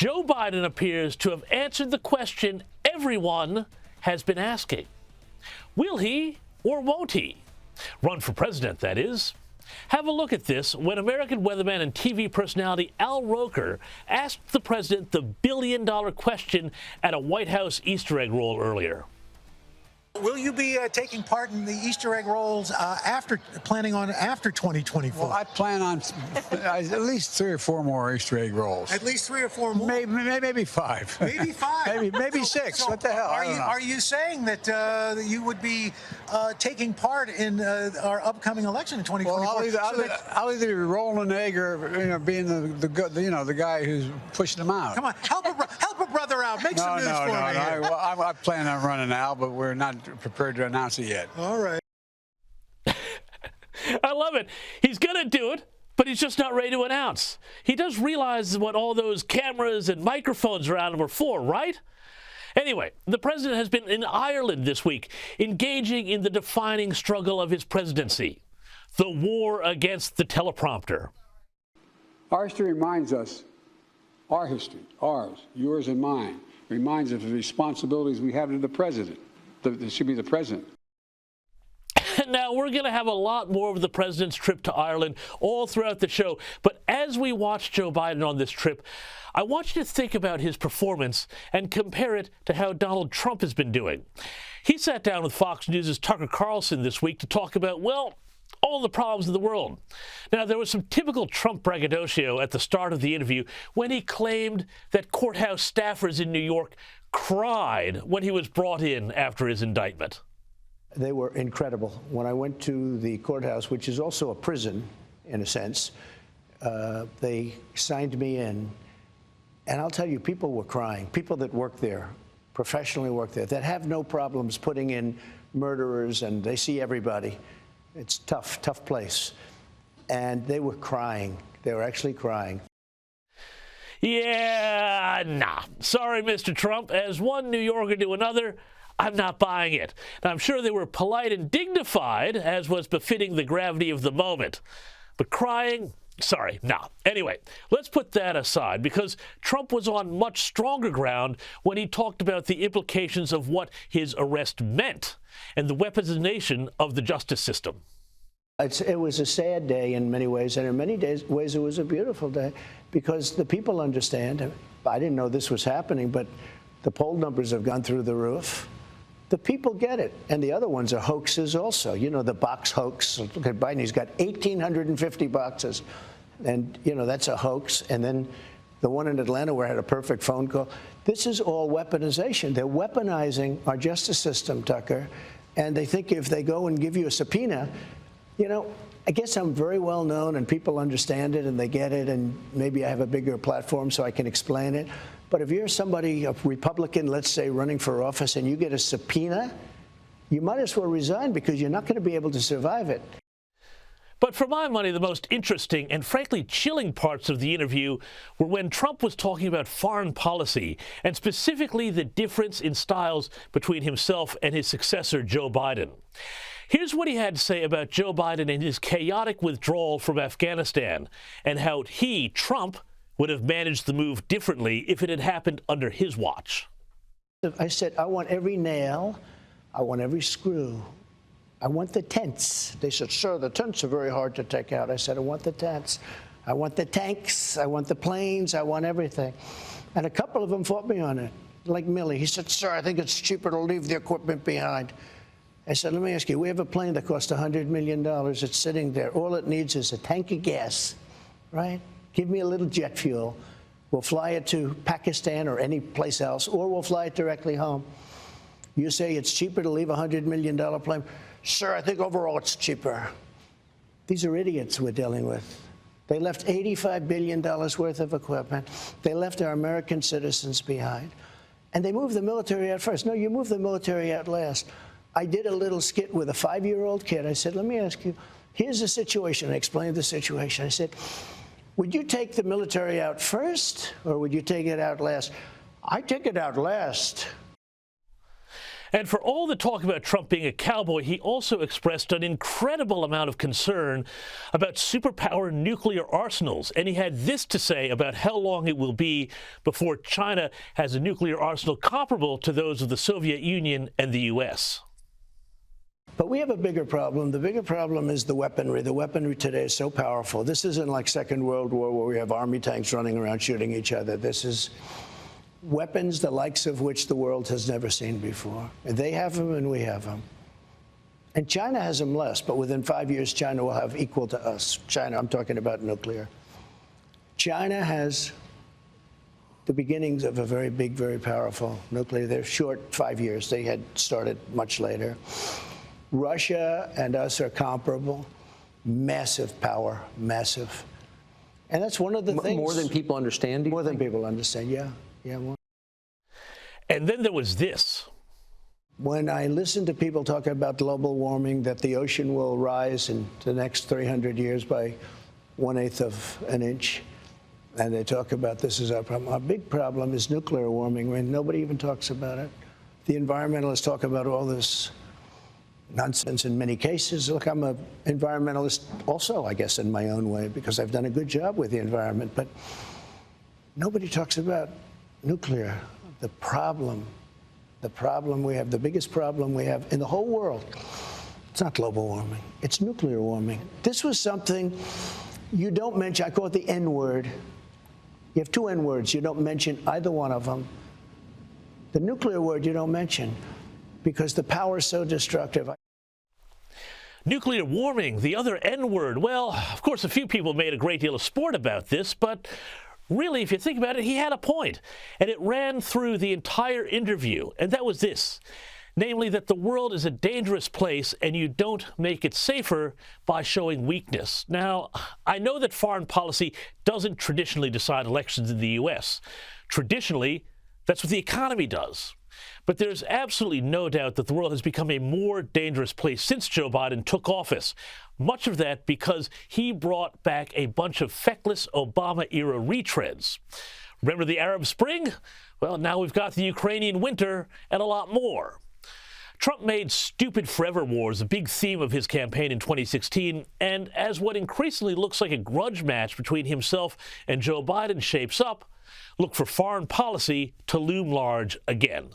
Joe Biden appears to have answered the question everyone has been asking. Will he or won't he run for president, that is? Have a look at this when American weatherman and TV personality Al Roker asked the president the billion-dollar question at a White House Easter egg roll earlier. Will you be taking part in the Easter egg rolls after 2024? Well, I plan on at least 3 or 4 more Easter egg rolls. At least 3 or 4 more? Maybe 5. Maybe 5? maybe 6. So what the hell? Are you saying that you would be taking part in our upcoming election in 2024? Well, I'll either be rolling an egg or being the guy who's pushing them out. Come on, help a brother out. Make some news for me. I plan on running Al, but we're not prepared to announce it yet. All right. I love it. He's going to do it, but he's just not ready to announce. He does realize what all those cameras and microphones around him are for, right? Anyway, the president has been in Ireland this week, engaging in the defining struggle of his presidency, the war against the teleprompter. Our history reminds us, our history, ours, yours and mine, reminds us of the responsibilities we have to the president. That should be the president. Now, we're going to have a lot more of the president's trip to Ireland all throughout the show. But as we watch Joe Biden on this trip, I want you to think about his performance and compare it to how Donald Trump has been doing. He sat down with Fox News' Tucker Carlson this week to talk about, well, all the problems of the world. Now, there was some typical Trump braggadocio at the start of the interview when he claimed that courthouse staffers in New York cried when he was brought in after his indictment. They were incredible. When I went to the courthouse, which is also a prison in a sense, they signed me in. And I'll tell you, people were crying. People that work there, professionally work there, that have no problems putting in murderers, and they see everybody. It's tough place. And they were crying. They were actually crying. Yeah, nah. Sorry, Mr. Trump. As one New Yorker to another, I'm not buying it. Now, I'm sure they were polite and dignified, as was befitting the gravity of the moment. But crying, sorry, nah. Anyway, let's put that aside, because Trump was on much stronger ground when he talked about the implications of what his arrest meant and the weaponization of the justice system. It was a sad day in many ways, and in many ways it was a beautiful day, because the people understand. I didn't know this was happening, but the poll numbers have gone through the roof. The people get it, and the other ones are hoaxes also. You know, the box hoax. Look at Biden, he's got 1,850 boxes, and, you know, that's a hoax. And then the one in Atlanta where I had a perfect phone call. This is all weaponization. They're weaponizing our justice system, Tucker, and they think if they go and give you a subpoena, you know, I guess I'm very well known and people understand it and they get it, and maybe I have a bigger platform so I can explain it. But if you're somebody, a Republican, let's say, running for office, and you get a subpoena, you might as well resign, because you're not going to be able to survive it. But for my money, the most interesting and frankly chilling parts of the interview were when Trump was talking about foreign policy, and specifically the difference in styles between himself and his successor, Joe Biden. Here's what he had to say about Joe Biden and his chaotic withdrawal from Afghanistan, and how he, Trump, would have managed the move differently if it had happened under his watch. I said, I want every nail, I want every screw, I want the tents. They said, sir, the tents are very hard to take out. I said, I want the tents, I want the tanks, I want the planes, I want everything. And a couple of them fought me on it, like Millie. He said, sir, I think it's cheaper to leave the equipment behind. I said, let me ask you, we have a plane that costs $100 million. It's sitting there. All it needs is a tank of gas, right? Give me a little jet fuel. We'll fly it to Pakistan or any place else, or we'll fly it directly home. You say it's cheaper to leave a $100 million plane? Sir, I think overall it's cheaper. These are idiots we're dealing with. They left $85 billion worth of equipment. They left our American citizens behind. And they moved the military out first. No, you move the military out last. I did a little skit with a 5-year-old kid. I said, let me ask you, here's the situation. I explained the situation. I said, would you take the military out first, or would you take it out last? I take it out last. And for all the talk about Trump being a cowboy, he also expressed an incredible amount of concern about superpower nuclear arsenals. And he had this to say about how long it will be before China has a nuclear arsenal comparable to those of the Soviet Union and the U.S. But we have a bigger problem. The bigger problem is the weaponry. The weaponry today is so powerful. This isn't like Second World War where we have army tanks running around shooting each other. This is weapons the likes of which the world has never seen before. They have them and we have them. And China has them less, but within 5 years, China will have equal to us. China, I'm talking about nuclear. China has the beginnings of a very big, very powerful nuclear. They're short 5 years. They had started much later. Russia and us are comparable. Massive power, massive. And that's one of the things. More than people understand? More than people understand, yeah. Yeah. And then there was this. When I listen to people talk about global warming, that the ocean will rise in the next 300 years by 1/8 of an inch, and they talk about this is our problem. Our big problem is nuclear warming. I mean, nobody even talks about it. The environmentalists talk about all this nonsense in many cases. Look, I'm an environmentalist also, I guess, in my own way, because I've done a good job with the environment. But nobody talks about nuclear, the problem we have, the biggest problem we have in the whole world. It's not global warming, it's nuclear warming. This was something you don't mention. I call it the N word. You have two N words, you don't mention either one of them. The nuclear word you don't mention because the power is so destructive. Nuclear warming, the other N word. Well, of course, a few people made a great deal of sport about this, but really, if you think about it, he had a point. And it ran through the entire interview. And that was this, namely that the world is a dangerous place and you don't make it safer by showing weakness. Now, I know that foreign policy doesn't traditionally decide elections in the U.S. Traditionally, that's what the economy does. But there's absolutely no doubt that the world has become a more dangerous place since Joe Biden took office. Much of that because he brought back a bunch of feckless Obama-era retreads. Remember the Arab Spring? Well, now we've got the Ukrainian winter and a lot more. Trump made stupid forever wars a big theme of his campaign in 2016, and as what increasingly looks like a grudge match between himself and Joe Biden shapes up, look for foreign policy to loom large again.